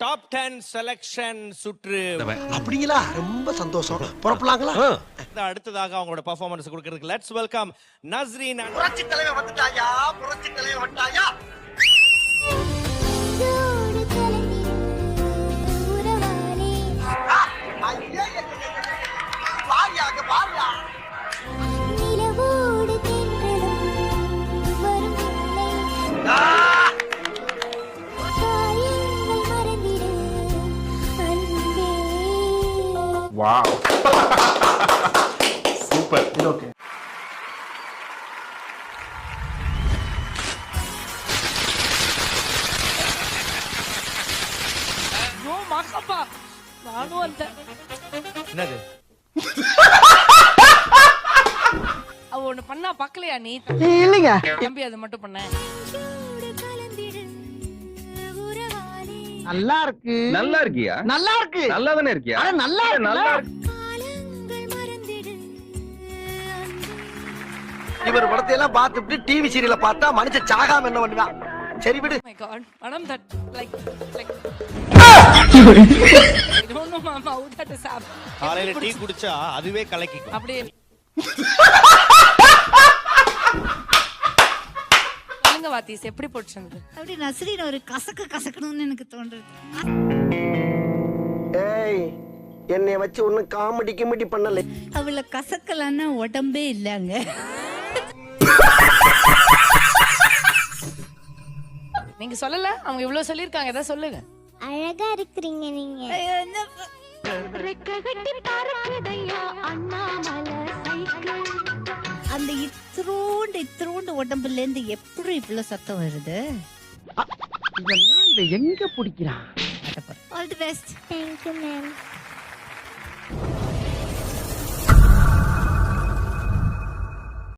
Top 10 selection சுற்று. அப்படிங்களா? ரொம்ப சந்தோஷம். புறப்படலாங்களா? அடுத்ததாக அவங்களோட பெர்ஃபார்மன்ஸ் கொடுக்கிறதுக்கு லெட்ஸ் வெல்கம் நஸ்ரீன். புரட்சி தலைவர் வந்துட்டாயா, புரட்சி தலைவர் வந்துட்டாயா. Wow. Super. It's okay. No, Makappa. நானும் வந்தேன். என்னது? அவ ஒண்ணு பண்ணா பார்க்கலையா நீ? இல்லைங்க. தம்பி அது மட்டும் பண்ண. நல்லா இருக்கு. நல்லா இருக்கியா? நல்லா இருக்கு. நல்லா தானே இருக்கியா? அட நல்லா இருக்கு. நல்லா இருக்கு. இவர் படத்தை எல்லாம் பார்த்துட்டு டிவி சீரியல பார்த்தா மனுஷன் சாகாம என்ன பண்ணுவான்? சரி விடு. Oh my god. Madam that like I don't know mama how that is happening. காலையில டீ குடிச்சா அதுவே கலக்கிக்கும். அப்படியே சொல்லுங்க வாத்திஸ் எப்படி போச்சுங்க? அப்படி நஸ்ரீன் ஒரு கசக்கணும்னு எனக்கு தோன்றுது. ஏய், என்னைய வச்சு ஒண்ணும் காமெடி கிமெடி பண்ணல. அவளை கசக்கலான்னா உடம்பே இல்லங்க. நீங்க சொல்லல அவங்க இவ்வளவு சொல்லிருக்காங்க ஏதாவது சொல்லுங்க. அழகா இருக்கிறீங்க நீங்க. அந்த இத்ரோண்டு உடம்புல இருந்து எப்படி இவ்வளவு சத்தம் வருது? இதெல்லாம் இத எங்க பிடிக்கிறான்? All the best. Thank you ma'am.